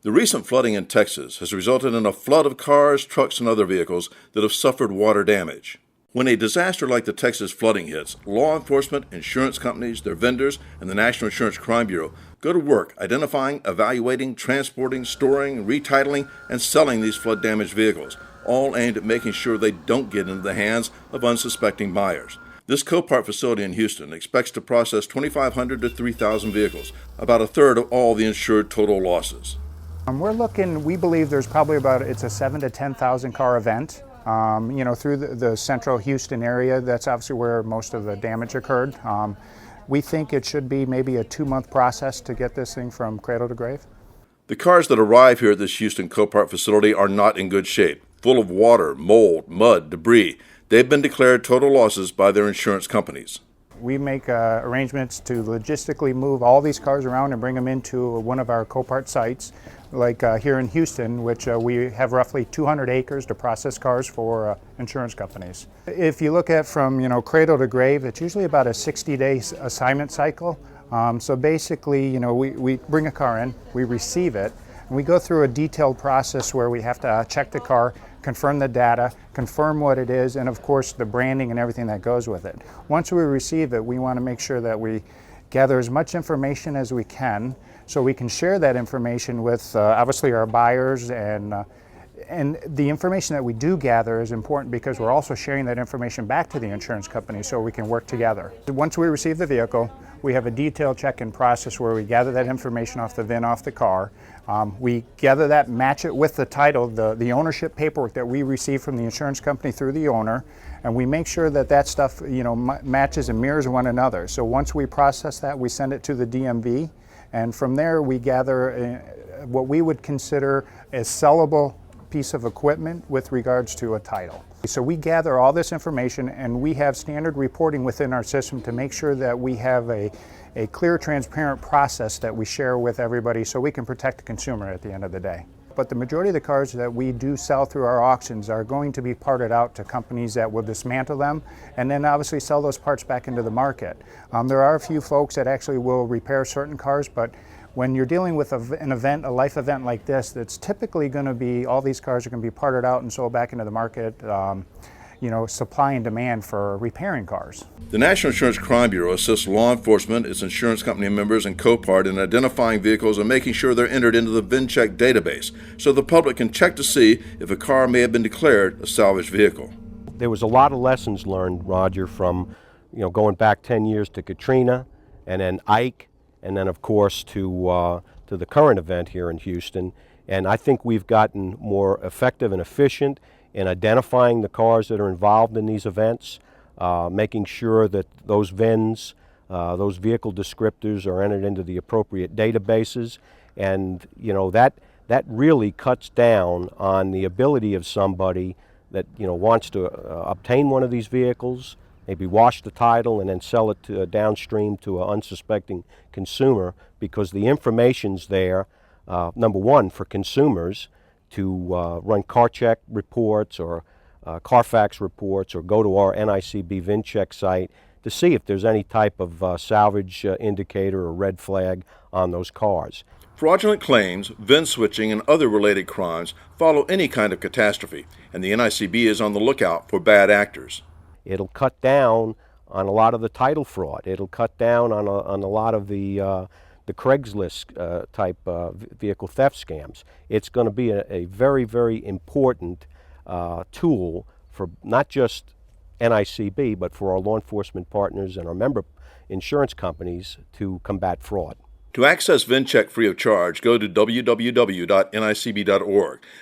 The recent flooding in Texas has resulted in a flood of cars, trucks, and other vehicles that have suffered water damage. When a disaster like the Texas flooding hits, law enforcement, insurance companies, their vendors, and the National Insurance Crime Bureau go to work identifying, evaluating, transporting, storing, retitling, and selling these flood-damaged vehicles, all aimed at making sure they don't get into the hands of unsuspecting buyers. This Copart facility in Houston expects to process 2,500 to 3,000 vehicles, about a third of all the insured total losses. We believe there's probably it's a 7,000 to 10,000 car event. Through the central Houston area, that's obviously where most of the damage occurred. We think it should be maybe a 2-month process to get this thing from cradle to grave. The cars that arrive here at this Houston Copart facility are not in good shape, full of water, mold, mud, debris. They've been declared total losses by their insurance companies. We make arrangements to logistically move all these cars around and bring them into one of our Copart sites, like here in Houston, which we have roughly 200 acres to process cars for insurance companies. If you look at from cradle to grave, it's usually about a 60-day assignment cycle. So basically, we bring a car in, we receive it, and we go through a detailed process where we have to check the car, confirm the data, confirm what it is, and of course the branding and everything that goes with it. Once we receive it, we want to make sure that we gather as much information as we can so we can share that information with obviously our buyers, and the information that we do gather is important because we're also sharing that information back to the insurance company so we can work together. Once we receive the vehicle, we have a detailed check-in process where we gather that information off the VIN off the car. We gather that, match it with the title, the ownership paperwork that we receive from the insurance company through the owner, and we make sure that that stuff matches and mirrors one another. So once we process that, we send it to the DMV, and from there we gather what we would consider a sellable piece of equipment with regards to a title. So we gather all this information, and we have standard reporting within our system to make sure that we have a clear, transparent process that we share with everybody so we can protect the consumer at the end of the day. But the majority of the cars that we do sell through our auctions are going to be parted out to companies that will dismantle them and then obviously sell those parts back into the market. There are a few folks that actually will repair certain cars, but when you're dealing with an event, a life event like this, that's typically going to be, all these cars are going to be parted out and sold back into the market, supply and demand for repairing cars. The National Insurance Crime Bureau assists law enforcement, its insurance company members, and Copart in identifying vehicles and making sure they're entered into the VIN-check database so the public can check to see if a car may have been declared a salvaged vehicle. There was a lot of lessons learned, Roger, from going back 10 years to Katrina, and then Ike, and then of course to the current event here in Houston. And I think we've gotten more effective and efficient in identifying the cars that are involved in these events, making sure that those VINs, those vehicle descriptors, are entered into the appropriate databases, and that really cuts down on the ability of somebody that wants to obtain one of these vehicles, maybe wash the title and then sell it downstream to an unsuspecting consumer, because the information's there, number one, for consumers to run car check reports or Carfax reports, or go to our NICB VIN check site to see if there's any type of salvage indicator or red flag on those cars. Fraudulent claims, VIN switching, and other related crimes follow any kind of catastrophe, and the NICB is on the lookout for bad actors. It'll cut down on a lot of the title fraud. It'll cut down on a lot of the Craigslist type vehicle theft scams. It's going to be a very, very important tool for not just NICB, but for our law enforcement partners and our member insurance companies to combat fraud. To access VIN-check free of charge, go to www.nicb.org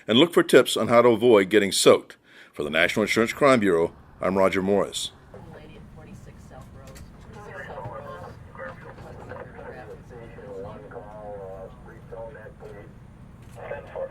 and look for tips on how to avoid getting soaked. For the National Insurance Crime Bureau, I'm Roger Morris. Lady at 46 South Rose. 1 call, 3 tone activity, 10-4.